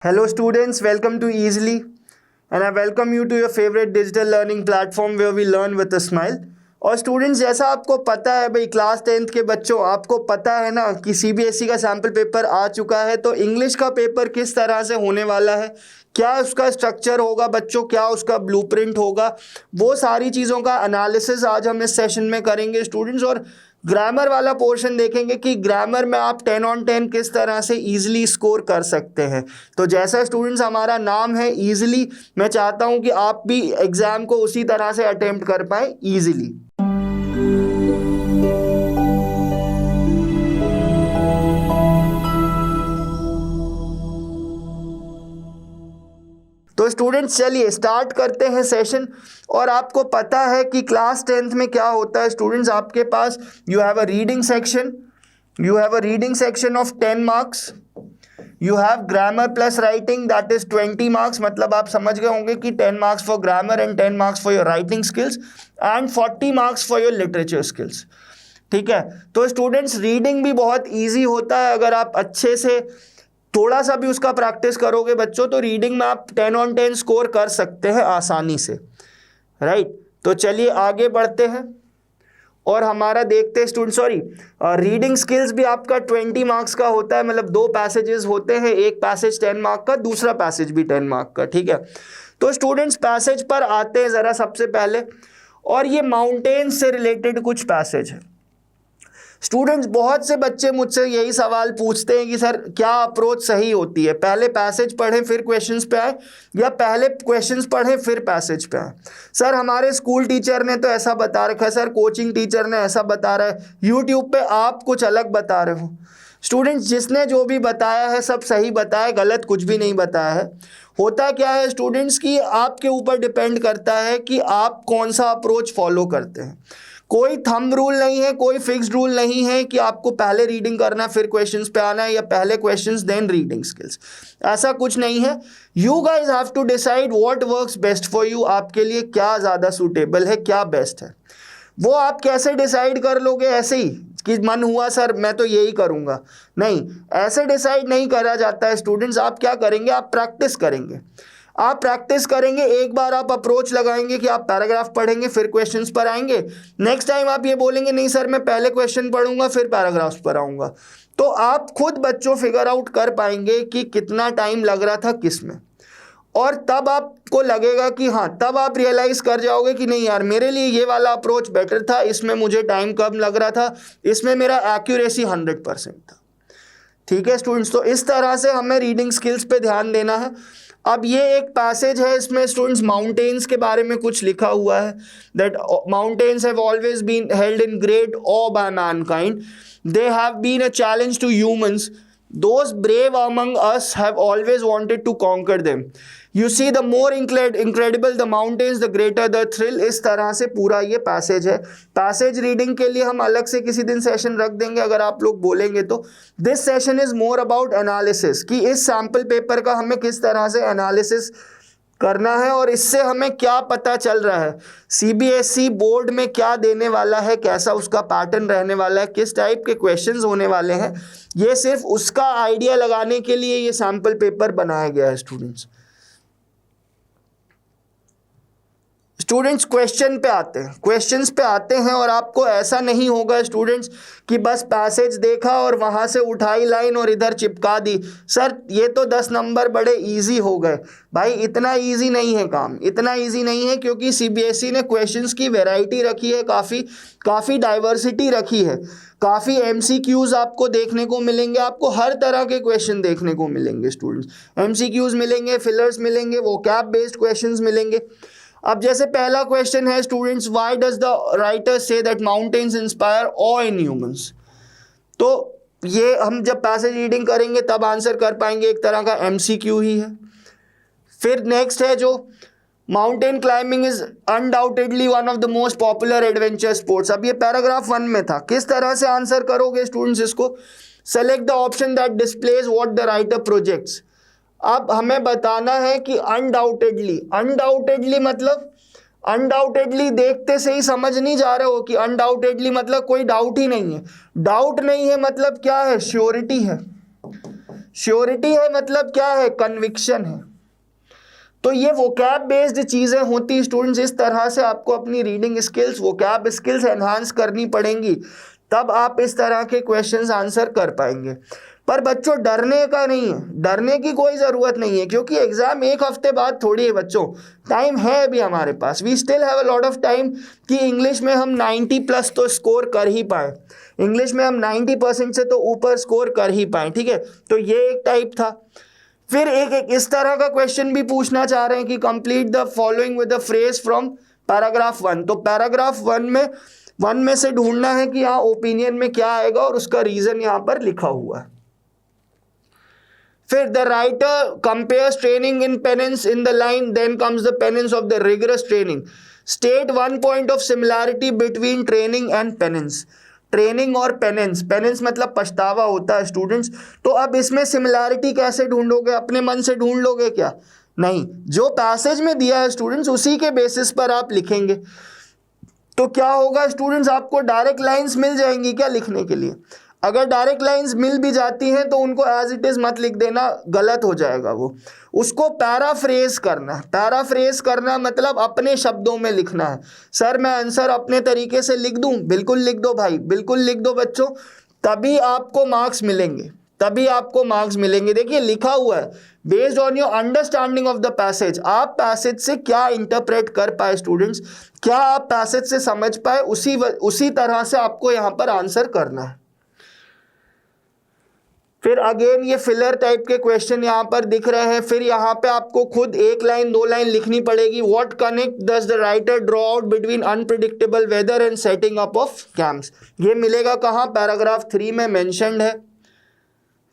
Hello students, welcome to Easily and I welcome you to your favorite digital learning platform where we learn with a smile. और students जैसा आपको पता है भाई class 10th के बच्चों, आपको पता है ना कि सीबीएसई का सैम्पल पेपर आ चुका है। तो इंग्लिश का पेपर किस तरह से होने वाला है, क्या उसका स्ट्रक्चर होगा बच्चों, क्या उसका ब्लूप्रिंट होगा, वो सारी चीज़ों का एनालिसिस आज हम इस सेशन में करेंगे स्टूडेंट्स। और ग्रामर वाला पोर्शन देखेंगे कि ग्रामर में आप 10 on 10 किस तरह से इजीली स्कोर कर सकते हैं। तो जैसा स्टूडेंट्स हमारा नाम है इजीली, मैं चाहता हूं कि आप भी एग्जाम को उसी तरह से अटेम्प्ट कर पाए इजीली। तो स्टूडेंट्स चलिए स्टार्ट करते हैं सेशन। और आपको पता है कि क्लास 10th में क्या होता है स्टूडेंट्स, आपके पास you have a reading section of 10 marks, you have grammar plus writing that is 20 marks. मतलब आप समझ गए होंगे कि 10 marks for grammar and 10 marks for your writing skills and 40 marks for your literature skills. ठीक है, तो स्टूडेंट्स रीडिंग भी बहुत ईजी होता है, अगर आप अच्छे से थोड़ा सा भी उसका प्रैक्टिस करोगे बच्चों तो रीडिंग में आप 10 on 10 स्कोर कर सकते हैं आसानी से, राइट। तो चलिए आगे बढ़ते हैं और हमारा देखते हैं स्टूडेंट रीडिंग स्किल्स भी आपका 20 मार्क्स का होता है। मतलब 2 पैसेजेस होते हैं, एक पैसेज 10 मार्क का, दूसरा पैसेज भी 10 मार्क का। ठीक है, तो स्टूडेंट्स पैसेज पर आते हैं ज़रा सबसे पहले, और ये माउंटेन्स से रिलेटेड कुछ पैसेज है। स्टूडेंट्स बहुत से बच्चे मुझसे यही सवाल पूछते हैं कि सर क्या अप्रोच सही होती है, पहले पैसेज पढ़ें फिर क्वेश्चंस पे आए या पहले क्वेश्चंस पढ़ें फिर पैसेज पे आए। सर हमारे स्कूल टीचर ने तो ऐसा बता रखा है, सर कोचिंग टीचर ने ऐसा बता रहा है, यूट्यूब पे आप कुछ अलग बता रहे हो। स्टूडेंट्स जिसने जो भी बताया है सब सही बताया, गलत कुछ भी नहीं बताया है। होता क्या है स्टूडेंट्स कि आपके ऊपर डिपेंड करता है कि आप कौन सा अप्रोच फॉलो करते हैं। कोई थंब रूल नहीं है, कोई फिक्स्ड रूल नहीं है कि आपको पहले रीडिंग करना है फिर क्वेश्चंस पे आना है या पहले क्वेश्चंस देन रीडिंग स्किल्स, ऐसा कुछ नहीं है। You guys have to decide what works best for you, आपके लिए क्या ज़्यादा सूटेबल है, क्या बेस्ट है। वो आप कैसे डिसाइड कर लोगे ऐसे ही कि मन हुआ सर मैं तो यही करूँगा, नहीं, ऐसे डिसाइड नहीं करा जाता है स्टूडेंट्स। आप क्या करेंगे, आप प्रैक्टिस करेंगे, आप प्रैक्टिस करेंगे। एक बार आप अप्रोच लगाएंगे कि आप पैराग्राफ पढ़ेंगे फिर क्वेश्चंस पर आएंगे, नेक्स्ट टाइम आप ये बोलेंगे नहीं सर मैं पहले क्वेश्चन पढ़ूंगा फिर पैराग्राफ्स पर आऊँगा, तो आप खुद बच्चों फिगर आउट कर पाएंगे कि कितना टाइम लग रहा था किस में। और तब आपको लगेगा कि हाँ, तब आप रियलाइज़ कर जाओगे कि नहीं यार मेरे लिए ये वाला अप्रोच बेटर था, इसमें मुझे टाइम कम लग रहा था, इसमें मेरा एक्यूरेसी 100% था। ठीक है स्टूडेंट्स, तो इस तरह से हमें रीडिंग स्किल्स पे ध्यान देना है। अब ये एक पैसेज है, इसमें स्टूडेंट्स माउंटेन्स के बारे में कुछ लिखा हुआ है, that mountains have always been held in great awe by mankind, they have been a challenge to humans, those brave among us have always wanted to conquer them, you see the more incredible the mountains the greater the thrill। इस तरह से पूरा ये passage है। Passage reading के लिए हम अलग से किसी दिन सेशन रख देंगे अगर आप लोग बोलेंगे तो। This session is more about analysis, कि इस सैम्पल पेपर का हमें किस तरह से एनालिसिस करना है और इससे हमें क्या पता चल रहा है, सीबीएसई बोर्ड में क्या देने वाला है, कैसा उसका पैटर्न रहने वाला है, किस टाइप के क्वेश्चंस होने वाले हैं। ये सिर्फ उसका आइडिया लगाने के लिए ये सैम्पल पेपर बनाया गया है स्टूडेंट्स। स्टूडेंट्स क्वेश्चंस पे आते हैं और आपको ऐसा नहीं होगा स्टूडेंट्स कि बस पैसेज देखा और वहाँ से उठाई लाइन और इधर चिपका दी, सर ये तो 10 नंबर बड़े इजी हो गए। भाई इतना इजी नहीं है काम, इतना इजी नहीं है, क्योंकि सीबीएसई ने क्वेश्चंस की वैरायटी रखी है, काफ़ी डाइवर्सिटी रखी है, काफ़ी एमसीक्यूज़ आपको देखने को मिलेंगे, आपको हर तरह के क्वेश्चन देखने को मिलेंगे स्टूडेंट्स। एमसीक्यूज़ मिलेंगे, फिलर्स मिलेंगे, वोकैब बेस्ड क्वेश्चंस मिलेंगे। अब जैसे पहला क्वेश्चन है students, why does the writer say that mountains inspire awe in humans. तो ये हम जब पैसेज रीडिंग करेंगे तब आंसर कर पाएंगे, एक तरह का एमसीक्यू ही है। फिर नेक्स्ट है जो mountain climbing is undoubtedly one of the most popular adventure sports. अब ये पैराग्राफ 1 में था, किस तरह से आंसर करोगे स्टूडेंट्स इसको, select the option that displays what the writer projects. अब हमें बताना है कि अनडाउटेडली मतलब अनडाउटेडली देखते से ही समझ नहीं जा रहे हो कि अनडाउटेडली मतलब कोई डाउट ही नहीं है। डाउट नहीं है मतलब क्या है, श्योरिटी है। श्योरिटी है मतलब क्या है, कन्विक्शन है। तो ये वोकैब बेस्ड चीजें होती स्टूडेंट्स, इस तरह से आपको अपनी reading skills, vocab skills enhance करनी पड़ेंगी, तब आप इस तरह के क्वेश्चंस आंसर कर पाएंगे। पर बच्चों डरने का नहीं है, डरने की कोई ज़रूरत नहीं है, क्योंकि एग्ज़ाम एक हफ्ते बाद थोड़ी है बच्चों, टाइम है अभी हमारे पास। We still have a lot of time कि इंग्लिश में हम 90 प्लस तो स्कोर कर ही पाए, इंग्लिश में हम 90% से तो ऊपर स्कोर कर ही पाए, ठीक है। तो ये एक टाइप था। फिर एक इस तरह का क्वेश्चन भी पूछना चाह रहे हैं कि complete the following with the phrase from paragraph 1। तो पैराग्राफ 1 में से ढूंढना है कि यहाँ ओपिनियन में क्या आएगा और उसका रीजन यहाँ पर लिखा हुआ है। फिर the writer compares training in penance in the line, then comes the penance of the rigorous training. State one point of similarity between training and penance. Training और पेनेंस, पेनेंस मतलब पछतावा होता है स्टूडेंट्स। तो अब इसमें सिमिलैरिटी कैसे ढूंढोगे, अपने मन से ढूंढ लोगे क्या? नहीं, जो पैसेज में दिया है स्टूडेंट्स उसी के बेसिस पर आप लिखेंगे। तो क्या होगा स्टूडेंट्स, आपको डायरेक्ट लाइंस मिल जाएंगी क्या लिखने के लिए? अगर डायरेक्ट लाइंस मिल भी जाती हैं तो उनको एज इट इज मत लिख देना, गलत हो जाएगा वो। उसको पैराफ्रेज करना है। पैराफ्रेज करना मतलब अपने शब्दों में लिखना है। सर मैं आंसर अपने तरीके से लिख दूं, बिल्कुल लिख दो भाई, बिल्कुल लिख दो बच्चों, तभी आपको मार्क्स मिलेंगे, तभी आपको मार्क्स मिलेंगे। देखिए लिखा हुआ है based on your understanding of the passage. आप पैसेज से क्या इंटरप्रेट कर पाए स्टूडेंट्स, क्या आप पैसेज से समझ पाए, उसी तरह से आपको यहाँ पर आंसर करना है। फिर अगेन ये फिलर टाइप के क्वेश्चन यहाँ पर दिख रहे हैं। फिर यहाँ पे आपको खुद 1 लाइन 2 लाइन लिखनी पड़ेगी। What connect does the writer draw out between unpredictable weather and setting up of camps. ये मिलेगा कहाँ, पैराग्राफ 3 में मेंशन्ड है।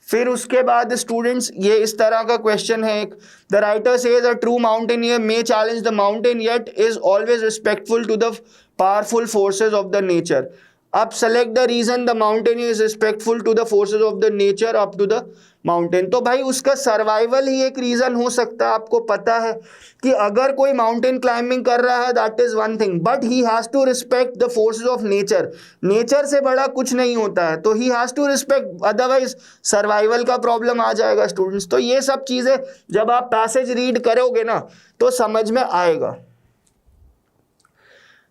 फिर उसके बाद स्टूडेंट्स ये इस तरह का क्वेश्चन है एक, the writer says a true mountaineer may challenge the mountain yet is always respectful to the powerful forces of the nature. अब select the reason the mountaineer is respectful to the forces of the nature up to the mountain. तो भाई उसका survival ही एक reason हो सकता है। आपको पता है कि अगर कोई माउंटेन क्लाइंबिंग कर रहा है that is one thing, but he has to respect the forces of nature. Nature से बड़ा कुछ नहीं होता है, तो he has to respect, otherwise survival का प्रॉब्लम आ जाएगा स्टूडेंट्स। तो ये सब चीजें जब आप पैसेज रीड करोगे ना तो समझ में आएगा।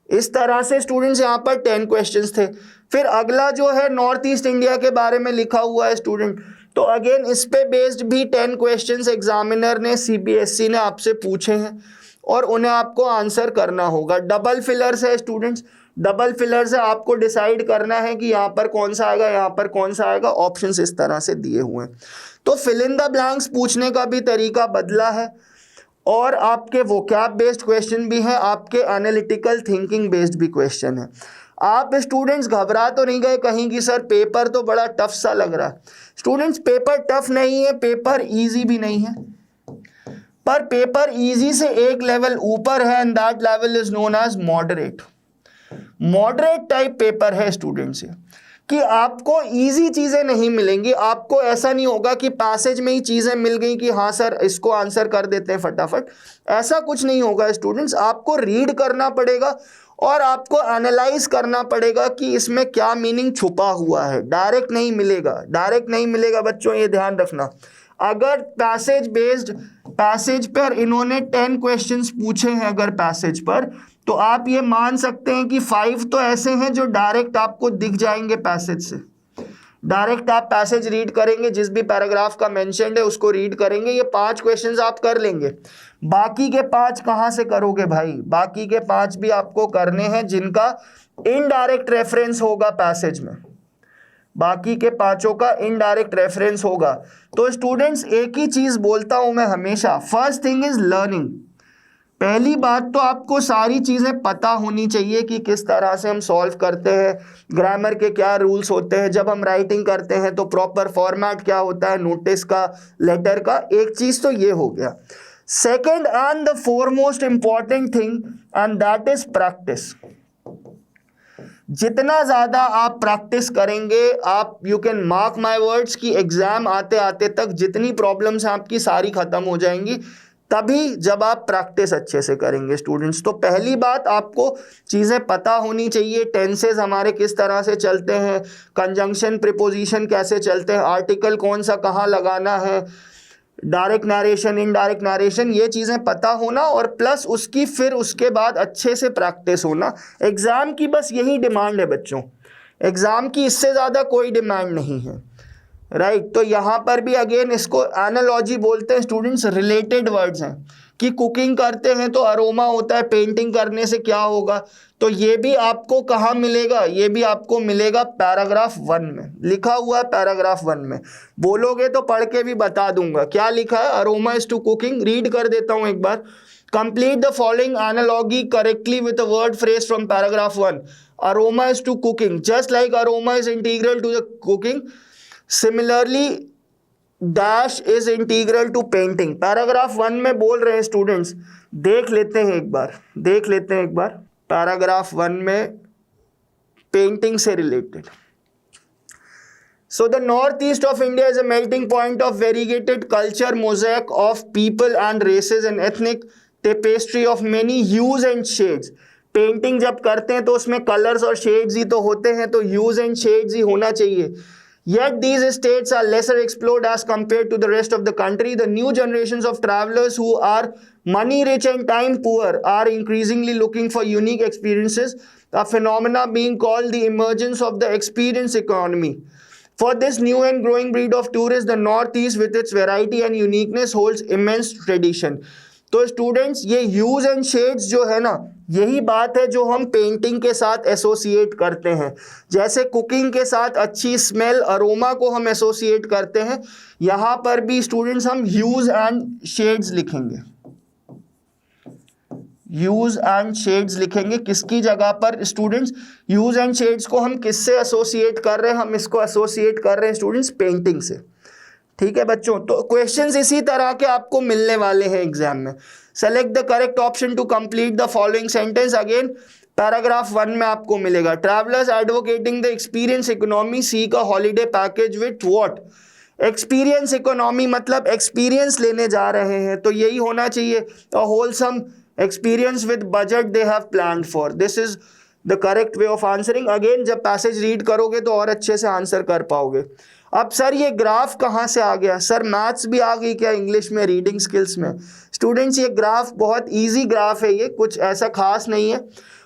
इस तरह से स्टूडेंट्स यहाँ पर 10 क्वेश्चंस थे। फिर अगला जो है नॉर्थ ईस्ट इंडिया के बारे में लिखा हुआ है स्टूडेंट। तो अगेन इस पे बेस्ड भी 10 क्वेश्चंस एग्जामिनर ने, सीबीएसई ने आपसे पूछे हैं और उन्हें आपको आंसर करना होगा। डबल फिलर्स है स्टूडेंट्स, डबल फिलर से आपको डिसाइड करना है कि यहाँ पर कौन सा आएगा, यहाँ पर कौन सा आएगा। ऑप्शंस इस तरह से दिए हुए हैं। तो फिल इन द ब्लैंक्स पूछने का भी तरीका बदला है और आपके वोकैब बेस्ड क्वेश्चन भी हैं, आपके एनालिटिकल थिंकिंग बेस्ड भी क्वेश्चन है। आप स्टूडेंट्स घबरा तो नहीं गए कहीं कि सर पेपर तो बड़ा टफ सा लग रहा है। स्टूडेंट्स पेपर टफ नहीं है, पेपर इजी भी नहीं है, पर पेपर इजी से एक लेवल ऊपर है and that level is known as moderate. Moderate type paper है स्टूडेंट्स कि आपको इजी चीजें नहीं मिलेंगी। आपको ऐसा नहीं होगा कि पैसेज में ही चीजें मिल गई कि हाँ सर इसको आंसर कर देते हैं फटाफट, ऐसा कुछ नहीं होगा स्टूडेंट्स। आपको रीड करना पड़ेगा और आपको एनालाइज करना पड़ेगा कि इसमें क्या मीनिंग छुपा हुआ है। डायरेक्ट नहीं मिलेगा, डायरेक्ट नहीं मिलेगा बच्चों, ये ध्यान रखना। अगर पैसेज बेस्ड, पैसेज पर इन्होंने 10 क्वेश्चंस पूछे हैं अगर पैसेज पर, तो आप ये मान सकते हैं कि 5 तो ऐसे हैं जो डायरेक्ट आपको दिख जाएंगे पैसेज से। डायरेक्ट आप पैसेज रीड करेंगे, जिस भी पैराग्राफ का मेंशन्ड है उसको रीड करेंगे, ये 5 क्वेश्चंस आप कर लेंगे। बाकी के 5 कहाँ से करोगे भाई? बाकी के 5 भी आपको करने हैं जिनका इनडायरेक्ट रेफरेंस होगा पैसेज में। बाकी के 5 का इनडायरेक्ट रेफरेंस होगा। तो स्टूडेंट्स एक ही चीज बोलता हूं मैं हमेशा, फर्स्ट थिंग इज लर्निंग। पहली बात तो आपको सारी चीजें पता होनी चाहिए कि किस तरह से हम सॉल्व करते हैं, ग्रामर के क्या रूल्स होते हैं, जब हम राइटिंग करते हैं तो प्रॉपर फॉर्मेट क्या होता है, नोटिस का, लेटर का। एक चीज तो ये हो गया। Second and the foremost important thing and that is practice. जितना ज्यादा आप प्रैक्टिस करेंगे, आप you can mark my words कि एग्जाम आते आते तक जितनी प्रॉब्लम्स हैं आपकी सारी खत्म हो जाएंगी। तभी जब आप प्रैक्टिस अच्छे से करेंगे स्टूडेंट्स। तो पहली बात, आपको चीज़ें पता होनी चाहिए, टेंसेस हमारे किस तरह से चलते हैं, कंजंक्शन प्रीपोजिशन कैसे चलते हैं, आर्टिकल कौन सा कहाँ लगाना है, डायरेक्ट नरेशन इनडायरेक्ट नरेशन, ये चीज़ें पता होना, और प्लस उसकी फिर उसके बाद अच्छे से प्रैक्टिस होना। एग्ज़ाम की बस यही डिमांड है बच्चों, एग्ज़ाम की इससे ज़्यादा कोई डिमांड नहीं है, राइट। तो यहाँ पर भी अगेन इसको एनालॉजी बोलते हैं स्टूडेंट्स, रिलेटेड वर्ड्स हैं कि कुकिंग करते हैं तो अरोमा होता है, पेंटिंग करने से क्या होगा, तो ये भी आपको कहाँ मिलेगा, ये भी आपको मिलेगा पैराग्राफ 1 में, लिखा हुआ है पैराग्राफ 1 में। बोलोगे तो पढ़ के भी बता दूंगा क्या लिखा है। Aroma is to cooking, read कर देता हूँ एक बार। Complete the following analogy correctly with a word phrase from paragraph 1। Aroma is to cooking, just like aroma is integral to the cooking, similarly dash is integral to painting. Paragraph 1 में बोल रहे हैं students, देख लेते हैं एक बार, paragraph 1 में painting से related. So the northeast of India is a melting point of variegated culture, mosaic of people and races, and ethnic tapestry of many hues and shades. Painting जब करते हैं तो उसमें कलर्स और शेड्स ही तो होते हैं, तो ह्यूज एंड शेड्स ही होना चाहिए। Yet these states are lesser explored as compared to the rest of the country. The new generations of travelers who are money rich and time poor are increasingly looking for unique experiences, a phenomena being called the emergence of the experience economy. For this new and growing breed of tourists, the Northeast with its variety and uniqueness holds immense tradition. तो students, ये huge and shades जो है ना, यही बात है जो हम पेंटिंग के साथ एसोसिएट करते हैं। जैसे कुकिंग के साथ अच्छी स्मेल, अरोमा को हम एसोसिएट करते हैं, यहाँ पर भी स्टूडेंट्स हम ह्यूज एंड शेड्स लिखेंगे, ह्यूज एंड शेड्स लिखेंगे। किसकी जगह पर स्टूडेंट्स? ह्यूज एंड शेड्स को हम किससे एसोसिएट कर रहे हैं? हम इसको एसोसिएट कर रहे हैं स्टूडेंट्स पेंटिंग से। ठीक है बच्चों, तो क्वेश्चंस इसी तरह के आपको मिलने वाले हैं एग्जाम में। Select the correct option to complete the following sentence. Again paragraph 1 में आपको मिलेगा, travellers advocating the experience economy seek a holiday package with what? Experience economy मतलब एक्सपीरियंस लेने जा रहे हैं, तो यही होना चाहिए, a wholesome experience with budget they have planned for. This is the correct way of answering. Again जब पैसेज रीड करोगे तो और अच्छे से आंसर कर पाओगे। अब सर ये ग्राफ कहाँ से आ गया? सर मैथ्स भी आ गई क्या इंग्लिश में, रीडिंग स्किल्स में? स्टूडेंट्स ये ग्राफ बहुत इजी ग्राफ है, ये कुछ ऐसा खास नहीं है,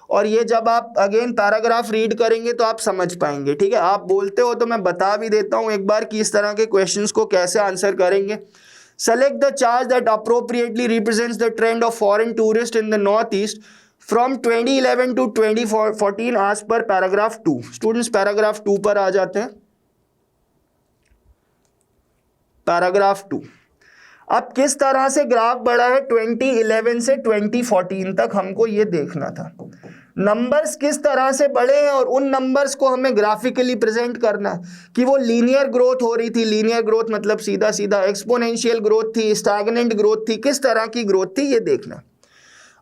और ये जब आप अगेन पैराग्राफ रीड करेंगे तो आप समझ पाएंगे। ठीक है, आप बोलते हो तो मैं बता भी देता हूँ एक बार कि इस तरह के क्वेश्चंस को कैसे आंसर करेंगे। Select the chart that appropriately represents the trend of foreign tourist in the north east from 2011 to 2014 as per paragraph 2। Students paragraph 2 पर आ जाते हैं। पैराग्राफ 2, अब किस तरह से ग्राफ बढ़ा है 2011 से 2014 तक, हमको ये देखना था। नंबर्स किस तरह से बढ़े हैं और उन नंबर्स को हमें ग्राफिकली प्रेजेंट करना है कि वो लीनियर ग्रोथ हो रही थी, लीनियर ग्रोथ मतलब सीधा सीधा, एक्सपोनेंशियल ग्रोथ थी, स्टैग्नेंट ग्रोथ थी, किस तरह की ग्रोथ थी ये देखना।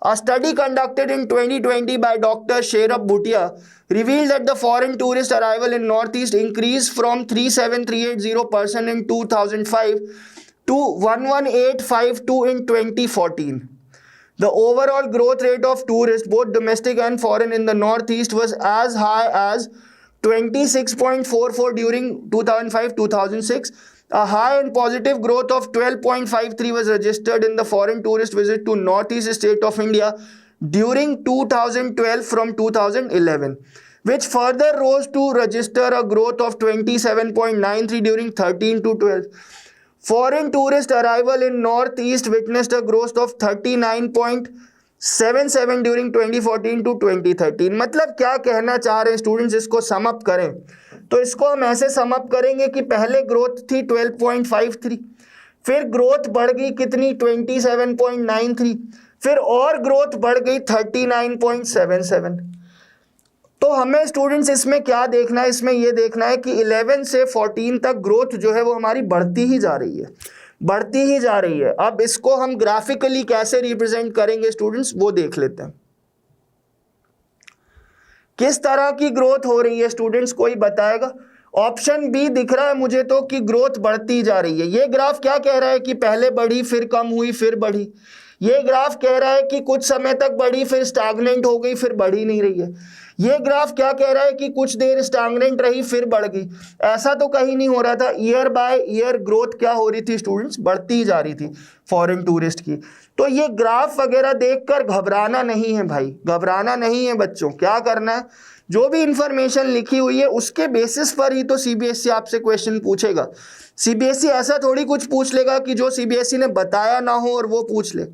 A study conducted in 2020 by Dr. Sherab Bhutia revealed that the foreign tourist arrival in Northeast increased from 37380% in 2005 to 11852 in 2014. The overall growth rate of tourists, both domestic and foreign, in the Northeast was as high as 26.44 during 2005-2006. A high and positive growth of 12.53 was registered in the foreign tourist visit to Northeast state of India during 2012 from 2011, which further rose to register a growth of 27.93 during 13 to 12. Foreign tourist arrival in Northeast witnessed a growth of 39.77 during 2014 to 2013. मतलब क्या कहना चाह रहे हैं students, इसको sum up करें तो इसको हम ऐसे सम अप करेंगे कि पहले ग्रोथ थी 12.53, फिर ग्रोथ बढ़ गई कितनी 27.93, फिर और ग्रोथ बढ़ गई 39.77। तो हमें स्टूडेंट्स इसमें क्या देखना है? इसमें ये देखना है कि 11 से 14 तक ग्रोथ जो है वो हमारी बढ़ती ही जा रही है, बढ़ती ही जा रही है। अब इसको हम ग्राफिकली कैसे रिप्रेजेंट करेंगे स्टूडेंट्स, वो देख लेते हैं। किस तरह की ग्रोथ हो रही है स्टूडेंट्स, कोई बताएगा? ऑप्शन बी दिख रहा है मुझे तो कि ग्रोथ बढ़ती जा रही है। ये ग्राफ क्या कह रहा है कि पहले बढ़ी फिर कम हुई फिर बढ़ी। ये ग्राफ कह रहा है कि कुछ समय तक बढ़ी फिर स्टैग्नेंट हो गई फिर बढ़ ही नहीं रही है। ये ग्राफ क्या कह रहा है कि कुछ देर स्टैग्नेंट रही फिर बढ़ गई। ऐसा तो कहीं नहीं हो रहा था। ईयर बाय ईयर ग्रोथ क्या हो रही थी स्टूडेंट्स, बढ़ती जा रही थी फॉरेन टूरिस्ट की। तो ये ग्राफ वगैरह देखकर घबराना नहीं है भाई, घबराना नहीं है बच्चों। क्या करना है, जो भी इंफॉर्मेशन लिखी हुई है उसके बेसिस पर ही तो सीबीएसई आपसे क्वेश्चन पूछेगा। सीबीएसई ऐसा थोड़ी कुछ पूछ लेगा कि जो सीबीएसई ने बताया ना हो और वो पूछ ले।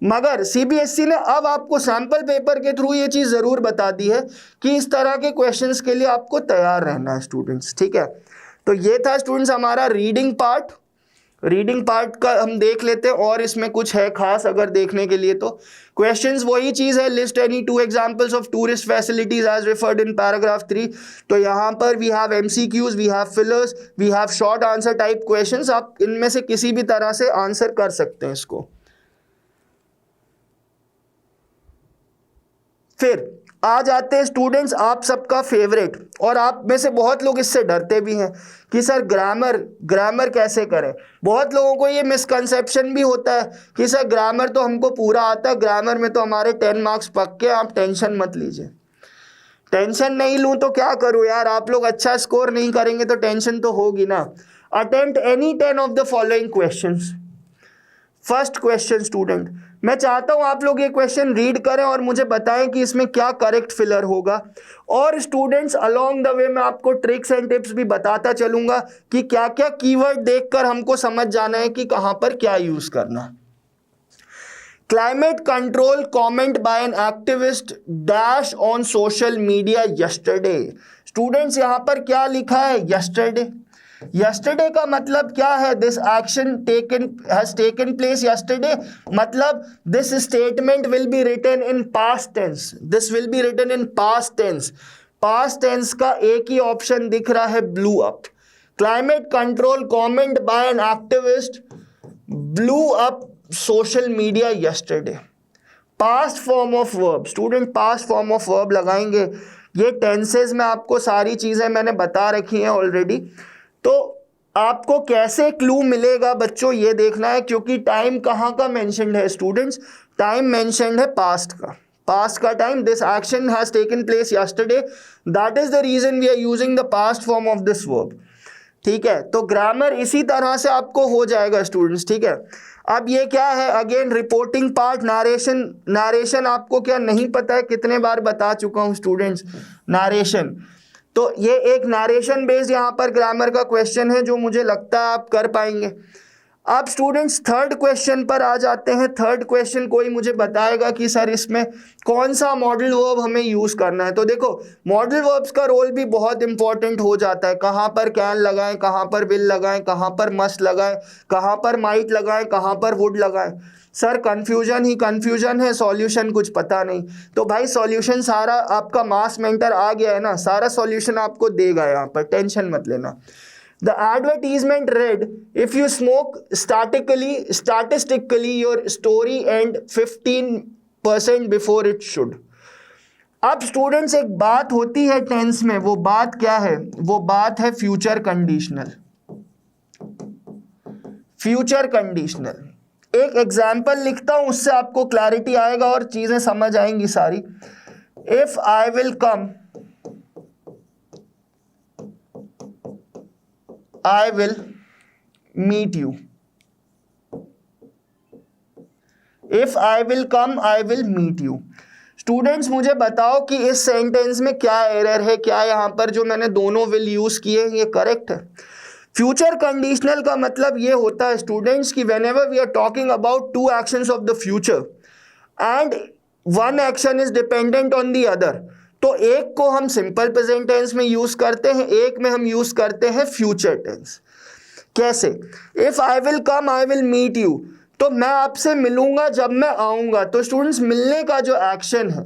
मगर सीबीएसई ने अब आपको सैंपल पेपर के थ्रू ये चीज जरूर बता दी है कि इस तरह के क्वेश्चंस के लिए आपको तैयार रहना है स्टूडेंट्स, ठीक है। तो ये था स्टूडेंट्स हमारा रीडिंग पार्ट। रीडिंग पार्ट का हम देख लेते हैं और इसमें कुछ है खास अगर देखने के लिए तो क्वेश्चंस वही चीज है, list any 2 examples of tourist facilities as referred in paragraph 3। तो यहाँ पर we have MCQs, we have fillers, we have short answer type questions. आप इनमें से किसी भी तरह से आंसर कर सकते हैं इसको। फिर आ जाते हैं स्टूडेंट्स आप सबका फेवरेट, और आप में से बहुत लोग इससे डरते भी हैं कि सर ग्रामर कैसे करें। बहुत लोगों को ये मिसकंसेप्शन भी होता है कि सर ग्रामर तो हमको पूरा आता है, ग्रामर में तो हमारे 10 मार्क्स पक्के, आप टेंशन मत लीजिए। टेंशन नहीं लूँ तो क्या करूँ यार, आप लोग अच्छा स्कोर नहीं करेंगे तो टेंशन तो होगी ना। Attempt any 10 of the following questions. First question student, मैं चाहता हूं आप लोग ये क्वेश्चन रीड करें और मुझे बताएं कि इसमें क्या करेक्ट फिलर होगा। और स्टूडेंट्स अलोंग द वे मैं आपको ट्रिक्स एंड टिप्स भी बताता चलूंगा कि क्या क्या कीवर्ड देखकर हमको समझ जाना है कि कहां पर क्या यूज करना। Climate control comment by an activist dash on social media yesterday. Students यहां पर क्या लिखा है, यस्टरडे। यस्टरडे का मतलब क्या है, this action has taken place yesterday, मतलब this statement will be written in past tense. This will be written in past tense. Past tense का एक ही ऑप्शन दिख रहा है, blew up. Climate control comment by an activist blew up social media yesterday. Past form of verb student, past form of verb लगाएंगे। ये tenses में आपको सारी चीजें मैंने बता रखी हैं ऑलरेडी। तो आपको कैसे क्लू मिलेगा बच्चों ये देखना है, क्योंकि टाइम कहाँ का मेंशन्ड है स्टूडेंट्स, टाइम मेंशन्ड है पास्ट का। पास्ट का time, this action has taken place yesterday, that is the reason we are using the past form of this verb. ठीक है, तो ग्रामर इसी तरह से आपको हो जाएगा स्टूडेंट्स, ठीक है। अब ये क्या है, अगेन रिपोर्टिंग पार्ट, नारेशन आपको क्या नहीं पता है, कितने बार बता चुका हूं स्टूडेंट्स, नारेशन। तो ये एक नरेशन बेस्ड यहाँ पर ग्रामर का क्वेश्चन है जो मुझे लगता है आप कर पाएंगे। अब स्टूडेंट्स थर्ड क्वेश्चन पर आ जाते हैं। थर्ड क्वेश्चन कोई मुझे बताएगा कि सर इसमें कौन सा मॉडल वर्ब हमें यूज करना है। तो देखो मॉडल वर्ब्स का रोल भी बहुत इंपॉर्टेंट हो जाता है, कहाँ पर कैन लगाएं, कहाँ पर विल लगाएं, कहाँ पर मस्ट लगाएं, कहाँ पर माइट लगाएं, कहाँ पर वुड लगाएं। सर कंफ्यूजन ही कंफ्यूजन है, सॉल्यूशन कुछ पता नहीं। तो भाई सॉल्यूशन सारा आपका मास मेंटर आ गया है ना, सारा सॉल्यूशन आपको देगा यहाँ पर, टेंशन मत लेना। The advertisement read, if you smoke statistically your story end 15% before it should। अब स्टूडेंट्स एक बात होती है टेंस में, वो बात क्या है, वो बात है फ्यूचर कंडीशनल। फ्यूचर कंडीशनल एक एग्जाम्पल लिखता हूं, उससे आपको क्लैरिटी आएगा और चीजें समझ आएंगी सारी। If I will come, I will meet you. If I will come, I will meet you. Students मुझे बताओ कि इस सेंटेंस में क्या एरर है, क्या यहाँ पर जो मैंने दोनों विल यूज किए ये करेक्ट है। फ्यूचर कंडीशनल का मतलब ये होता है स्टूडेंट्स कि whenever we are talking about two actions of the future and one action is dependent on the other, तो एक को हम सिंपल प्रेजेंट टेंस में यूज करते हैं, एक में हम यूज करते हैं फ्यूचर टेंस। कैसे, if I will come I will meet you, तो मैं आपसे मिलूंगा जब मैं आऊंगा। तो स्टूडेंट्स मिलने का जो एक्शन है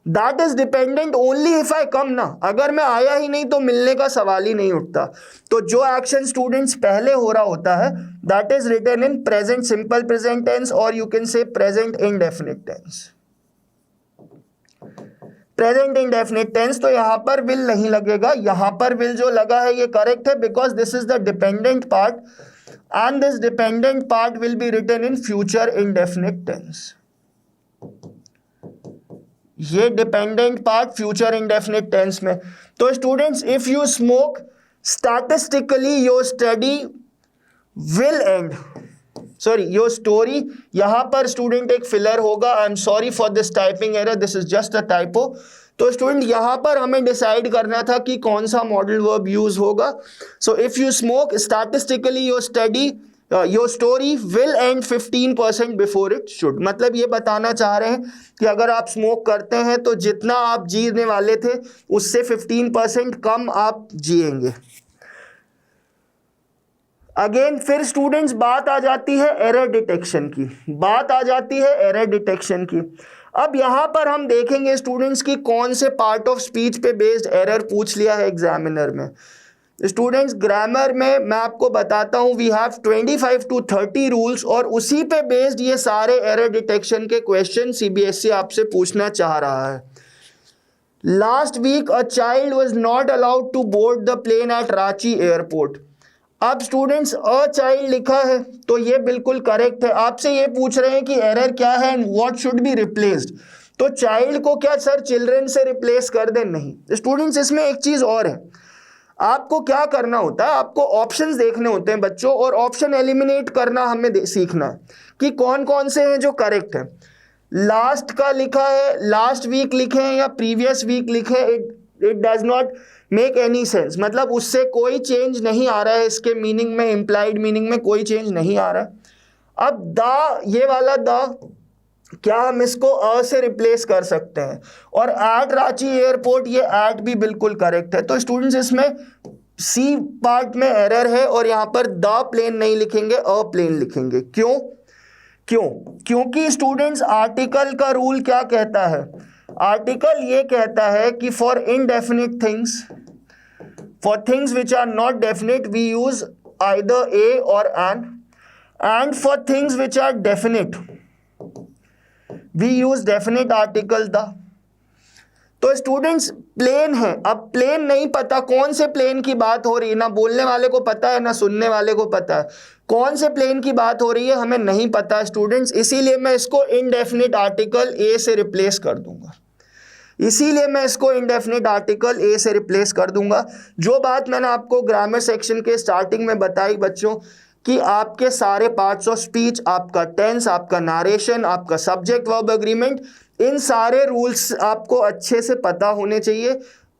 that is dependent only if I come ना, अगर मैं आया ही नहीं तो मिलने का सवाल ही नहीं उठता। तो जो एक्शन स्टूडेंट्स पहले हो रहा होता है that is written in present simple present tense और you can say present indefinite tense. Present indefinite tense, तो यहां पर विल नहीं लगेगा, यहां पर विल जो लगा है ये करेक्ट है, because this is the dependent part and this dependent part will be written in future indefinite tense. ये dependent part future indefinite tense में। तो students, if you smoke statistically your study will end, sorry your story, यहां पर student एक filler होगा, I am sorry for this typing error, this is just a typo. तो student यहां पर हमें डिसाइड करना था कि कौन सा मॉडल वर्ब यूज होगा। So if you smoke statistically your study your story will and 15% before it should, मतलब ये बताना चाह रहे हैं कि अगर आप स्मोक करते हैं तो जितना आप जीने वाले थे उससे 15% कम आप जिएंगे। अगेन फिर स्टूडेंट्स बात आ जाती है एरर डिटेक्शन की, बात आ जाती है एरर डिटेक्शन की। अब यहां पर हम देखेंगे स्टूडेंट्स की कौन से पार्ट ऑफ स्पीच पे बेस्ड एरर पूछ लिया है एग्जामिनर में। स्टूडेंट्स ग्रामर में मैं आपको बताता हूं वी हैव 25 to 30 रूल्स, और उसी पे बेस्ड ये सारे एरर डिटेक्शन के क्वेश्चन सीबीएसई आपसे पूछना चाह रहा है। Last week a child was not allowed to board the plane at Ranchi airport. अब स्टूडेंट्स अ चाइल्ड लिखा है तो ये बिल्कुल करेक्ट है। आपसे ये पूछ रहे हैं कि एरर क्या है and what should be replaced, तो चाइल्ड को क्या सर चिल्ड्रन से रिप्लेस कर दें? नहीं स्टूडेंट्स, इसमें एक चीज और है, आपको क्या करना होता है, आपको ऑप्शंस देखने होते हैं बच्चों, और ऑप्शन एलिमिनेट करना हमें सीखना है कि कौन कौन से हैं जो करेक्ट है। लास्ट का लिखा है, लास्ट वीक लिखे हैं या प्रीवियस वीक लिखे, it does not make any sense, मतलब उससे कोई चेंज नहीं आ रहा है, इसके मीनिंग में, इंप्लाइड मीनिंग में कोई चेंज नहीं आ रहा है। अब द, ये वाला द, क्या हम इसको अ से रिप्लेस कर सकते हैं, और एट रांची एयरपोर्ट, ये एट भी बिल्कुल करेक्ट है। तो स्टूडेंट्स इसमें सी पार्ट में एरर है, और यहां पर द प्लेन नहीं लिखेंगे, अ प्लेन लिखेंगे। क्यों? क्योंकि स्टूडेंट्स आर्टिकल का रूल क्या कहता है, आर्टिकल ये कहता है कि for indefinite things, for things which are not definite we use either a or an for things which are definite we use definite article the. तो स्टूडेंट्स प्लेन है, अब प्लेन नहीं पता कौन से प्लेन की बात हो रही है, ना बोलने वाले को पता है ना सुनने वाले को पता है कौन से प्लेन की बात हो रही है, हमें नहीं पता स्टूडेंट्स, इसीलिए मैं इसको इनडेफिनिट आर्टिकल ए से रिप्लेस कर दूंगा, इसीलिए मैं इसको इनडेफिनिट आर्टिकल ए से रिप्लेस कर दूंगा। जो बात मैंने आपको ग्रामर सेक्शन के स्टार्टिंग में बताई बच्चों कि आपके सारे पार्ट्स ऑफ स्पीच, आपका टेंस, आपका नारेशन, आपका सब्जेक्ट वर्ब एग्रीमेंट, इन सारे रूल्स आपको अच्छे से पता होने चाहिए,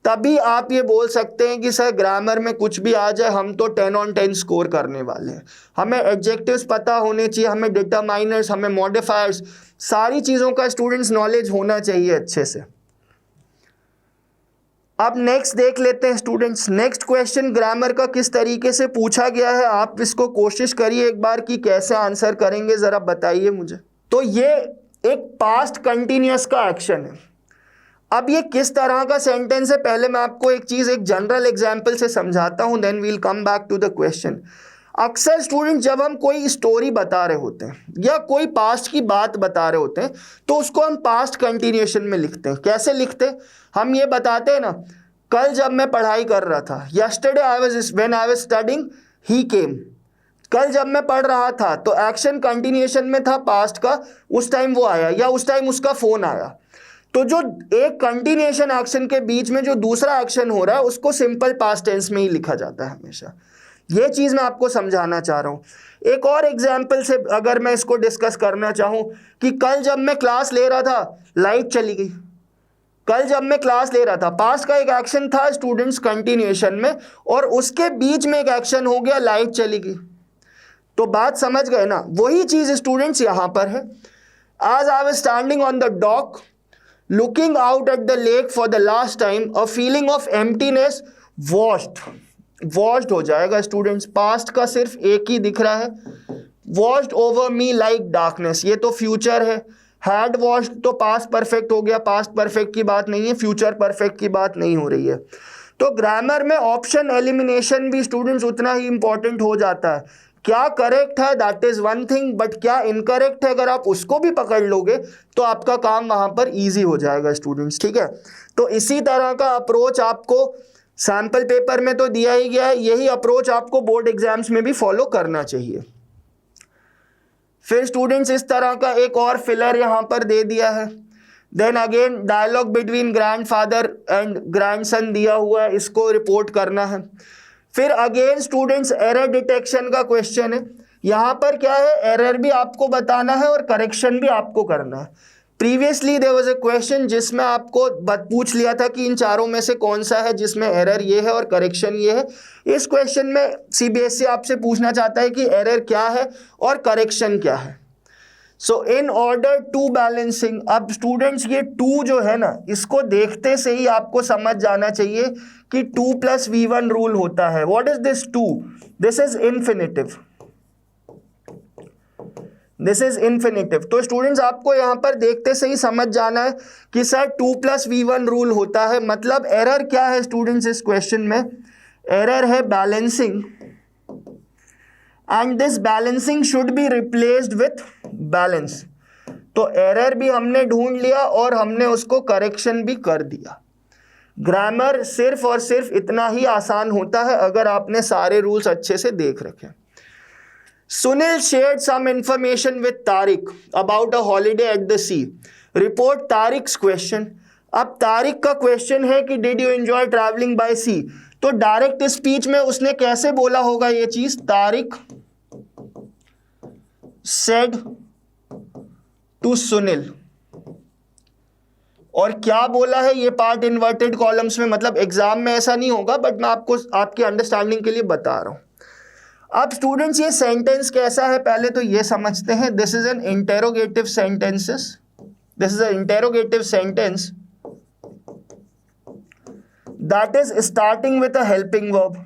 तभी आप ये बोल सकते हैं कि सर ग्रामर में कुछ भी आ जाए हम तो 10 on 10 स्कोर करने वाले हैं। हमें एडजेक्टिव्स पता होने चाहिए, हमें डिटरमाइनर्स, हमें मॉडिफायर्स, सारी चीज़ों का स्टूडेंट्स नॉलेज होना चाहिए अच्छे से। अब नेक्स्ट देख लेते हैं स्टूडेंट्स, नेक्स्ट क्वेश्चन ग्रामर का किस तरीके से पूछा गया है, आप इसको कोशिश करिए एक बार कि कैसे आंसर करेंगे, जरा बताइए मुझे। तो ये एक पास्ट कंटिन्यूअस का एक्शन है। अब ये किस तरह का सेंटेंस है, पहले मैं आपको एक चीज एक जनरल एग्जांपल से समझाता हूं, then we'll come back to the question. अक्सर स्टूडेंट जब हम कोई स्टोरी बता रहे होते हैं या कोई पास्ट की बात बता रहे होते हैं तो उसको हम पास्ट कंटिन्यूएशन में लिखते हैं। कैसे लिखते हैं? हम ये बताते हैं ना, कल जब मैं पढ़ाई कर रहा था, yesterday when I was studying he came, कल जब मैं पढ़ रहा था, तो एक्शन कंटिन्यूएशन में था पास्ट का, उस टाइम वो आया या उस टाइम उसका फोन आया। तो जो एक कंटिन्यूएशन एक्शन के बीच में जो दूसरा एक्शन हो रहा है उसको सिंपल पास्ट टेंस में ही लिखा जाता है हमेशा। ये चीज मैं आपको समझाना चाह रहा हूं। एक और एग्जाम्पल से अगर मैं इसको डिस्कस करना चाहूं कि कल जब मैं क्लास ले रहा था लाइट चली गई, कल जब मैं क्लास ले रहा था, पास्ट का एक एक्शन था स्टूडेंट्स कंटिन्यूएशन में, और उसके बीच में एक एक्शन हो गया लाइट चली गई। तो बात समझ गए ना? वही चीज स्टूडेंट्स यहां पर है। आज I was standing on the dock looking out at the lake for the last time, a feeling of emptiness washed हो जाएगा स्टूडेंट्स, पास्ट का सिर्फ एक ही दिख रहा है, washed over me like darkness, ये तो फ्यूचर है। had washed तो पास्ट परफेक्ट हो गया, पास्ट परफेक्ट की बात नहीं है, फ्यूचर परफेक्ट की बात नहीं हो रही है। तो ग्रामर में ऑप्शन एलिमिनेशन भी स्टूडेंट्स उतना ही इंपॉर्टेंट हो जाता है क्या करेक्ट है that is one thing, but क्या इनकरेक्ट है अगर आप उसको भी पकड़ लोगे तो आपका काम वहां पर इजी हो जाएगा स्टूडेंट्स, ठीक है। तो इसी तरह का अप्रोच आपको सैंपल पेपर में तो दिया ही गया है, यही अप्रोच आपको बोर्ड एग्जाम्स में भी फॉलो करना चाहिए। फिर स्टूडेंट्स इस तरह का एक और फिलर यहां पर दे दिया है। Then again dialogue between grandfather and grandson दिया हुआ है, इसको रिपोर्ट करना है। फिर अगेन स्टूडेंट्स एरर डिटेक्शन का क्वेश्चन है। यहां पर क्या है, एरर भी आपको बताना है और करेक्शन भी आपको करना है। Previously there was a question जिसमें आपको पूछ लिया था कि इन चारों में से कौन सा है जिसमें एरर ये है और करेक्शन ये है। इस क्वेश्चन में सीबीएसई आपसे पूछना चाहता है कि एरर क्या है और करेक्शन क्या है। सो इन ऑर्डर टू बैलेंसिंग, अब स्टूडेंट्स ये टू जो है ना, इसको देखते से ही आपको समझ जाना चाहिए कि 2+V1 रूल होता है। What is this 2? This is infinitive, this is infinitive. तो स्टूडेंट्स आपको यहां पर देखते से ही समझ जाना है कि सर 2+V1 रूल होता है। मतलब एरर क्या है स्टूडेंट्स इस क्वेश्चन में? एरर है balancing, and this balancing should be replaced with balance. तो एरर भी हमने ढूंढ लिया और हमने उसको करेक्शन भी कर दिया। ग्रामर सिर्फ और सिर्फ इतना ही आसान होता है अगर आपने सारे रूल्स अच्छे से देख रखे। Sunil shared some information with Tariq about a holiday at the sea. Report Tariq's question. अब तारिक का क्वेश्चन है कि did you enjoy travelling by sea. तो डायरेक्ट स्पीच में उसने कैसे बोला होगा ये चीज? Tariq said to Sunil. और क्या बोला है ये पार्ट इन्वर्टेड कॉलम्स में, मतलब एग्जाम में ऐसा नहीं होगा बट मैं आपको आपकी अंडरस्टैंडिंग के लिए बता रहा हूं। अब स्टूडेंट्स ये सेंटेंस कैसा है पहले तो ये समझते हैं। This is an interrogative sentences, this is an interrogative sentence that is starting with a helping verb.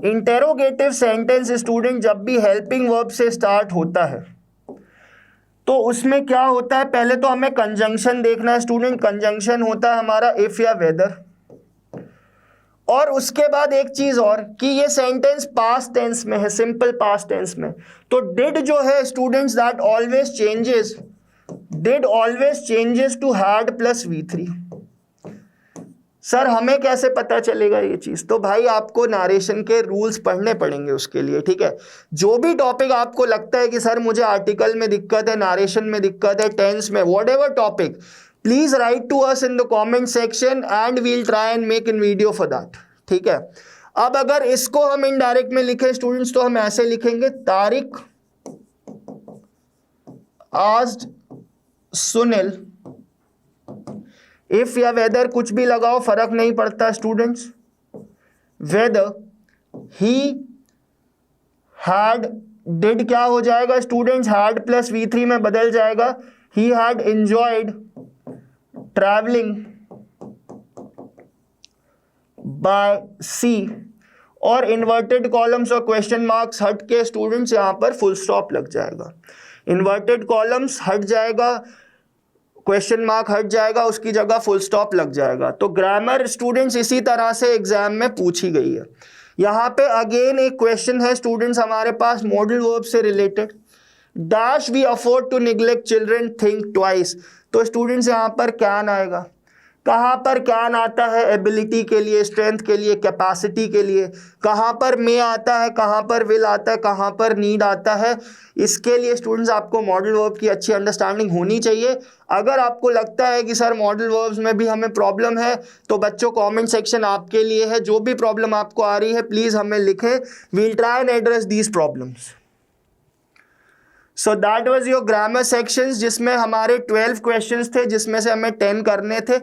Interrogative sentence student जब भी हेल्पिंग वर्ब से स्टार्ट होता है तो उसमें क्या होता है, पहले तो हमें कंजंक्शन देखना है स्टूडेंट। कंजंक्शन होता है हमारा इफ या वेदर, और उसके बाद एक चीज और कि ये सेंटेंस पास्ट टेंस में है, सिंपल पास्ट टेंस में। तो डिड जो है students that always changes, did always changes to had plus V3। Sir हमें कैसे पता चलेगा ये चीज? तो भाई आपको नरेशन के रूल्स पढ़ने पड़ेंगे उसके लिए, ठीक है। जो भी टॉपिक आपको लगता है कि सर मुझे आर्टिकल में दिक्कत है, नरेशन में दिक्कत है, टेंस में, whatever topic, please write to us in the comment section and we'll try and make in video for that, ठीक है। अब अगर इसको हम इनडायरेक्ट में लिखें स्टूडेंट्स तो हम ऐसे लिखेंगे, तारिक आस्क्ड सुनील इफ या वेदर, कुछ भी लगाओ फर्क नहीं पड़ता students, weather he had, did क्या हो जाएगा स्टूडेंट्स? हैड प्लस V3 में बदल जाएगा। He had enjoyed travelling by sea, और इन्वर्टेड कॉलम्स और क्वेश्चन मार्क्स हट के स्टूडेंट्स यहां पर फुल स्टॉप लग जाएगा। इन्वर्टेड कॉलम्स हट जाएगा, क्वेश्चन मार्क हट जाएगा, उसकी जगह फुल स्टॉप लग जाएगा। तो ग्रामर स्टूडेंट्स इसी तरह से एग्जाम में पूछी गई है। यहां पे अगेन एक क्वेश्चन है स्टूडेंट्स हमारे पास मॉडल वर्ब से related, dash we afford to neglect children think twice. तो स्टूडेंट्स यहां पर कैन आएगा। कहां पर कैन आता है? एबिलिटी के लिए, स्ट्रेंथ के लिए, कैपेसिटी के लिए। कहां पर मे आता है, कहां पर विल आता है, कहां पर नीड आता है। इसके लिए स्टूडेंट्स आपको मॉडल वर्ब की अच्छी अंडरस्टैंडिंग होनी चाहिए। अगर आपको लगता है कि सर मॉडल वर्ब्स में भी हमें प्रॉब्लम है तो बच्चों कमेंट सेक्शन आपके लिए है। जो भी प्रॉब्लम आपको आ रही है प्लीज हमें लिखें, we'll try and address these problems. So that was your grammar sections, जिसमें हमारे 12 क्वेश्चंस थे, जिसमें से हमें 10 करने थे।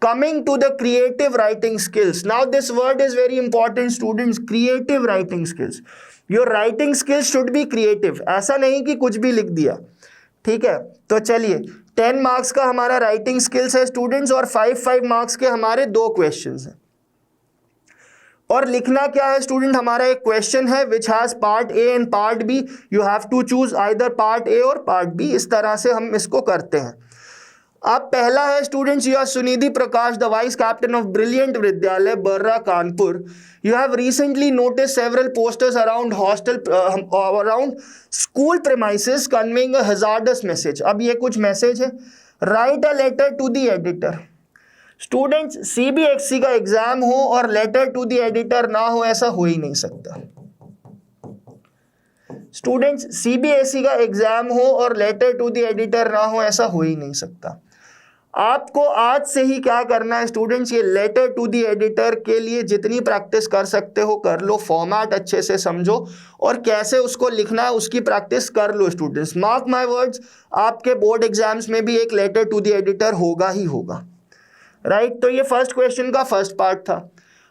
Coming to the creative writing skills. Now this word is very important students, creative writing skills. Your writing skills should be creative. ऐसा नहीं कि कुछ भी लिख दिया, ठीक है। तो चलिए 10 मार्क्स का हमारा राइटिंग स्किल्स है स्टूडेंट्स, और 5 मार्क्स के हमारे 2 क्वेश्चंस हैं। और लिखना क्या है स्टूडेंट? हमारा एक क्वेश्चन है which has part A and part B, you have to choose either part A और पार्ट बी। इस तरह से हम इसको करते हैं। अब पहला है students, you are Sunidhi Prakash, the vice captain of Brilliant Vidyalaya Barra Kanpur. You have recently noticed several posters around around school premises conveying a hazardous message. अब ये कुछ मैसेज है. Write a letter to the editor. Students, CBSE का exam हो और letter to the editor ना हो, ऐसा हो ही नहीं सकता. स्टूडेंट्स, सीबीएसई का एग्जाम हो और लेटर टू द एडिटर ना हो, ऐसा हो ही नहीं सकता. आपको आज से ही क्या करना है स्टूडेंट्स, ये लेटर टू द एडिटर के लिए जितनी प्रैक्टिस कर सकते हो कर लो. फॉर्मेट अच्छे से समझो और कैसे उसको लिखना है उसकी प्रैक्टिस कर लो स्टूडेंट्स. मार्क माय वर्ड्स, आपके बोर्ड एग्जाम्स में भी एक लेटर टू द एडिटर होगा ही होगा. राइट, तो ये फर्स्ट क्वेश्चन का फर्स्ट पार्ट था.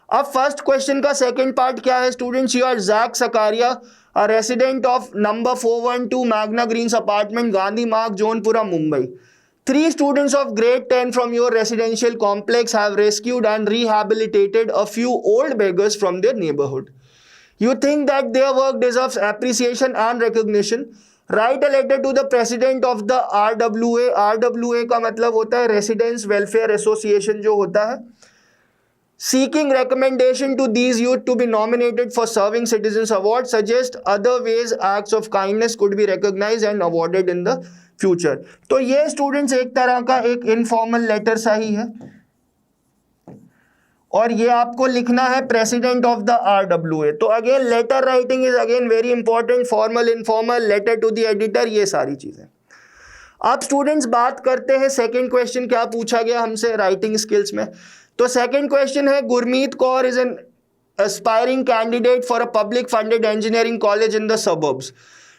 अब फर्स्ट क्वेश्चन का सेकंड पार्ट क्या है students, you are Jack Sakaria, a resident of number 412 Magna Greens apartment, Gandhi Marg, Jaunpura, Mumbai. 3 students of grade 10 from your residential complex have rescued and rehabilitated a few old beggars from their neighborhood. You think that their work deserves appreciation and recognition. Write a letter to the president of the RWA. RWA का मतलब होता है Residents Welfare Association जो होता है. Seeking recommendation to these youth to be nominated for Serving Citizens Award. Suggest other ways acts of kindness could be recognized and awarded in the future. तो ये students एक तरह का एक इनफॉर्मल लेटर सा ही है और ये आपको लिखना है प्रेसिडेंट ऑफ द आरडब्ल्यूए. तो again letter writing is again very important. Formal, informal, letter to the editor, ये सारी चीजें. अब स्टूडेंट्स बात करते हैं सेकंड क्वेश्चन क्या पूछा गया हमसे राइटिंग स्किल्स में. तो सेकंड क्वेश्चन है, Gurmeet Kaur is an aspiring candidate for a public funded engineering college in the suburbs.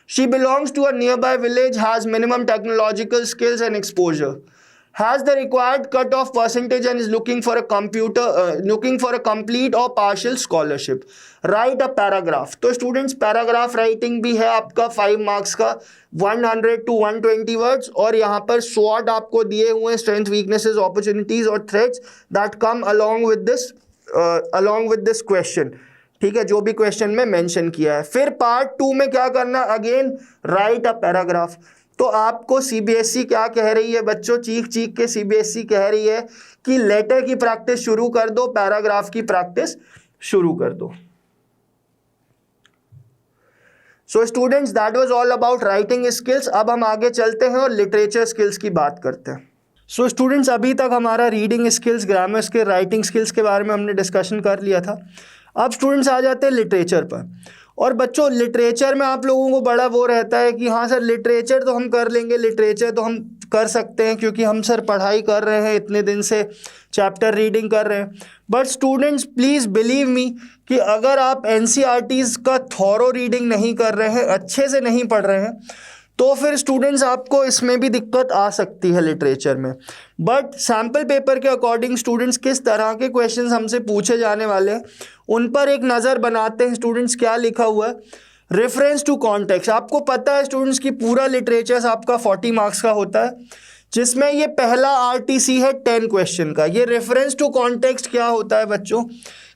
She belongs to a nearby village, has minimum technological skills and exposure, has the required cutoff percentage and is looking for a complete or partial scholarship. Write a paragraph. तो students paragraph writing भी है आपका 5 marks का, 100 to 120 words, और यहाँ पर SWOT आपको दिए हुए strength, weaknesses, opportunities और threats that come along with this question. ठीक है, जो भी क्वेश्चन में मेंशन किया है. फिर पार्ट 2 में क्या करना, अगेन राइट अ पैराग्राफ. तो आपको सीबीएसई क्या कह रही है बच्चों, चीख चीख के सीबीएसई कह रही है कि लेटर की प्रैक्टिस शुरू कर दो, पैराग्राफ की प्रैक्टिस शुरू कर दो. So students, that was all about writing skills. अब हम आगे चलते हैं और लिटरेचर स्किल्स की बात करते हैं. सो स्टूडेंट्स, अभी तक हमारा reading skills, grammar skill, writing skills के बारे में हमने डिस्कशन कर लिया था. अब स्टूडेंट्स आ जाते हैं लिटरेचर पर. और बच्चों, लिटरेचर में आप लोगों को बड़ा वो रहता है कि हाँ सर लिटरेचर तो हम कर लेंगे, लिटरेचर तो हम कर सकते हैं क्योंकि हम सर पढ़ाई कर रहे हैं, इतने दिन से चैप्टर रीडिंग कर रहे हैं. But students please believe me कि अगर आप एनसीईआरटीज़ का थॉरो रीडिंग नहीं कर रहे हैं, अच्छे से नहीं पढ़ रहे हैं, तो फिर स्टूडेंट्स आपको इसमें भी दिक्कत आ सकती है लिटरेचर में. बट सैम्पल पेपर के अकॉर्डिंग स्टूडेंट्स किस तरह के क्वेश्चंस हमसे पूछे जाने वाले हैं उन पर एक नज़र बनाते हैं. स्टूडेंट्स क्या लिखा हुआ है, रेफरेंस टू कॉन्टेक्स्ट. आपको पता है स्टूडेंट्स की पूरा लिटरेचर आपका 40 मार्क्स का होता है, जिसमें ये पहला आरटीसी है 10 क्वेश्चन का. ये रेफरेंस टू कॉन्टेक्स्ट क्या होता है बच्चों,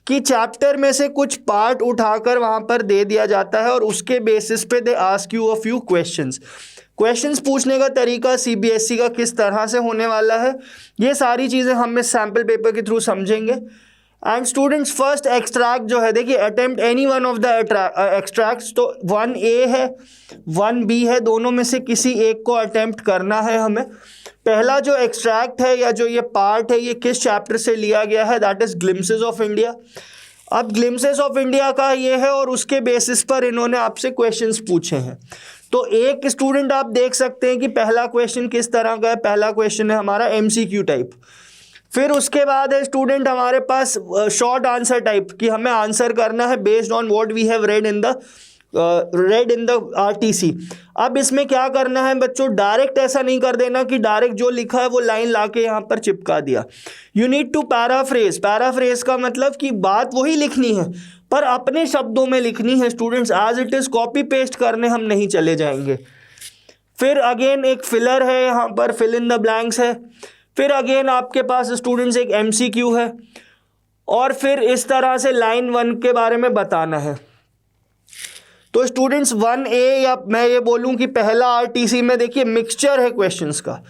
कि चैप्टर में से कुछ पार्ट उठाकर वहाँ पर दे दिया जाता है और उसके बेसिस पे they ask you a few questions. Questions पूछने का तरीका सीबीएसई का किस तरह से होने वाला है, ये सारी चीज़ें हम इस सैम्पल पेपर के थ्रू समझेंगे. एंड स्टूडेंट्स, फर्स्ट एक्सट्रैक्ट जो है, देखिए attempt any one of the extracts. तो 1A है, 1B है, दोनों में से किसी एक को अटेम्प्ट करना है हमें. पहला जो एक्सट्रैक्ट है या जो ये पार्ट है, ये किस चैप्टर से लिया गया है, that is glimpses of India. अब ग्लिम्सेस ऑफ इंडिया का ये है और उसके बेसिस पर इन्होंने आपसे क्वेश्चंस पूछे हैं. तो एक स्टूडेंट आप देख सकते हैं कि पहला क्वेश्चन किस तरह का है. पहला क्वेश्चन है हमारा एमसीक्यू टाइप. फिर उसके बाद है स्टूडेंट हमारे पास शॉर्ट आंसर टाइप, कि हमें आंसर करना है based on what we have read in the RTC. अब इसमें क्या करना है बच्चों, डायरेक्ट ऐसा नहीं कर देना कि डायरेक्ट जो लिखा है वो लाइन लाके यहाँ पर चिपका दिया. You need to paraphrase. Paraphrase का मतलब कि बात वही लिखनी है पर अपने शब्दों में लिखनी है students. As it is copy paste करने हम नहीं चले जाएंगे. फिर अगेन एक फिलर है, यहाँ पर फिल इन द ब्लैंक्स है. फिर अगेन आपके पास स्टूडेंट्स एक एमसीक्यू है और फिर इस तरह से लाइन 1 के बारे में बताना है. तो स्टूडेंट्स 1A, या मैं ये बोलूं कि पहला आरटीसी में देखिए मिक्सचर है क्वेश्चंस का.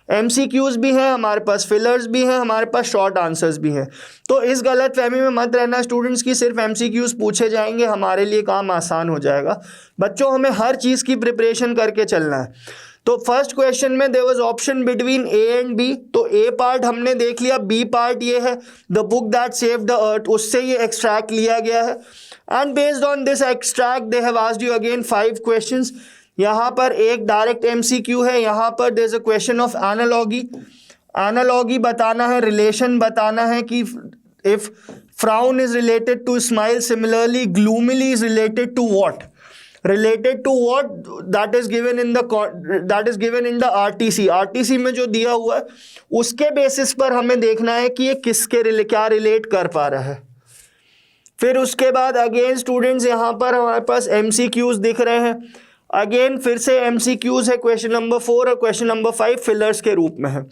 MCQs भी हैं हमारे पास, फिलर्स भी हैं हमारे पास, शॉर्ट आंसर्स भी हैं। तो इस गलत फहमी में मत रहना स्टूडेंट्स की सिर्फ MCQs पूछे जाएंगे हमारे लिए काम आसान हो जाएगा। बच्चों हमें हर चीज़ की प्रिपरेशन करके चलना है। तो फर्स्ट क्वेश्चन में there was option between A and B, तो A पार्ट हमने देख लिया, B पार्ट ये है the book that saved the earth, उससे ये एक्सट्रैक्ट लिया गया है। And based on this extract they have asked you again 5 questions. यहाँ पर एक डायरेक्ट MCQ है, यहाँ पर there is a question of analogy. Analogy बताना है, रिलेशन बताना है कि if frown is related to smile, similarly gloomily is related to what, related to what, that is given in the RTC में जो दिया हुआ है उसके बेसिस पर हमें देखना है कि ये किसके क्या रिलेट कर पा रहा है। फिर उसके बाद अगेन स्टूडेंट्स यहाँ पर हमारे पास MCQs दिख रहे हैं। अगेन फिर से MCQs है, क्वेश्चन नंबर 4 और क्वेश्चन नंबर 5 फिलर्स के रूप में है।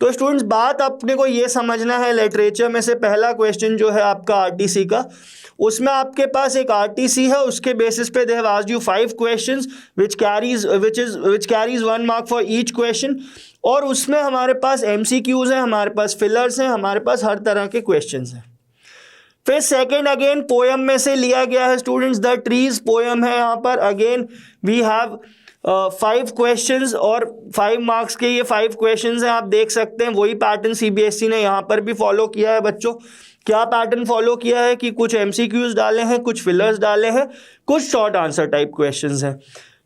तो स्टूडेंट्स बात अपने को ये समझना है, लिटरेचर में से पहला क्वेश्चन जो है आपका RTC का, उसमें आपके पास एक RTC है, उसके बेसिस पे दे have asked you 5 questions which carries 1 mark for each question, और उसमें हमारे पास MCQs हैं, हमारे पास फिलर्स हैं, हमारे पास हर तरह के क्वेश्चंस हैं। फिर सेकेंड अगेन पोयम में से लिया गया है स्टूडेंट्स, द ट्रीज पोयम है। यहाँ पर अगेन वी हैव 5 क्वेश्चंस और 5 मार्क्स के ये 5 क्वेश्चंस हैं। आप देख सकते हैं वही पैटर्न CBSE ने यहाँ पर भी फॉलो किया है बच्चों। क्या पैटर्न फॉलो किया है कि कुछ MCQs डाले हैं, कुछ फिलर्स डाले हैं, कुछ शॉर्ट आंसर टाइप क्वेश्चंस हैं।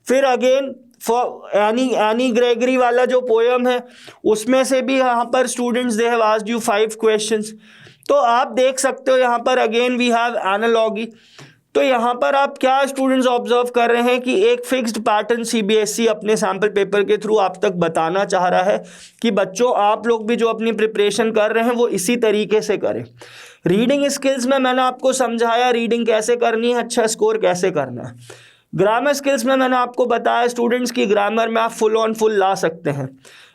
फिर अगेन फॉर एनी ग्रेगरी वाला जो पोयम है उसमें से भी यहाँ पर students they have asked you 5 questions. तो आप देख सकते हो यहाँ पर अगेन वी हैव एनालॉगी। तो यहाँ पर आप क्या स्टूडेंट्स ऑब्जर्व कर रहे हैं कि एक फिक्स्ड पैटर्न CBSE अपने सैम्पल पेपर के थ्रू आप तक बताना चाह रहा है कि बच्चों आप लोग भी जो अपनी प्रिपरेशन कर रहे हैं वो इसी तरीके से करें। रीडिंग स्किल्स में मैंने आपको समझाया रीडिंग कैसे करनी है, अच्छा स्कोर कैसे करना है। ग्रामर स्किल्स में मैंने आपको बताया स्टूडेंट्स की ग्रामर में आप फुल ऑन फुल ला सकते हैं।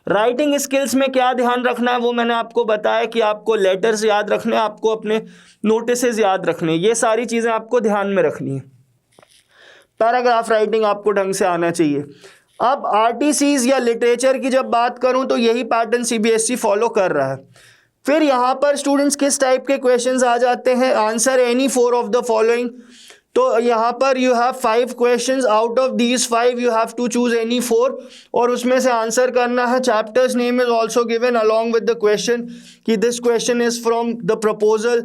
राइटिंग स्किल्स में क्या ध्यान रखना है वो मैंने आपको बताया कि आपको लेटर्स याद रखने, आपको अपने नोटिसेस याद रखने, ये सारी चीज़ें आपको ध्यान में रखनी है। पैराग्राफ राइटिंग आपको ढंग से आना चाहिए। अब RTCs या लिटरेचर की जब बात करूं तो यही पैटर्न CBSE फॉलो कर रहा है। फिर यहाँ पर स्टूडेंट्स किस टाइप के क्वेश्चंस आ जाते हैं, answer any 4 of the following. तो यहाँ पर you have 5 questions, out of these 5 you have to choose any 4 और उसमें से आंसर करना है। Chapters name is also given along with the question कि this question is from the proposal,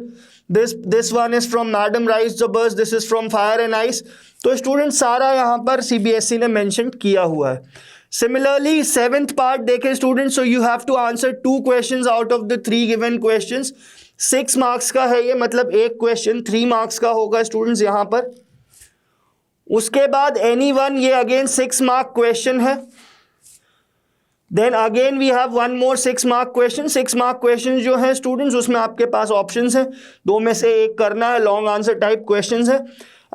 this one is from madam rides the bus, this is from fire and ice. तो student सारा यहाँ पर CBSE ने mention किया हुआ है। Similarly 7th part देखें students, so you have to answer 2 questions out of the 3 given questions. 6 marks का है ये, मतलब एक क्वेश्चन 3 मार्क्स का होगा स्टूडेंट्स यहाँ पर। उसके बाद एनी वन, ये अगेन 6 मार्क क्वेश्चन है। Then again we have 1 more 6 mark question. 6 mark question जो है स्टूडेंट्स उसमें आपके पास ऑप्शंस हैं, 2 में से एक करना है, लॉन्ग आंसर टाइप क्वेश्चंस है।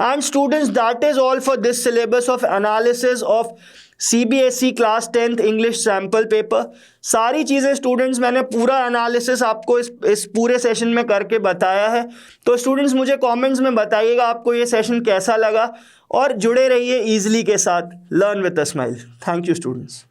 And students that is all for this syllabus of analysis of CBSE class 10th English sample paper. सारी चीज़ें स्टूडेंट्स मैंने पूरा एनालिसिस आपको इस पूरे सेशन में करके बताया है। तो स्टूडेंट्स मुझे कमेंट्स में बताइएगा आपको ये सेशन कैसा लगा और जुड़े रहिए ईजिली के साथ। Learn with a smile. Thank you students.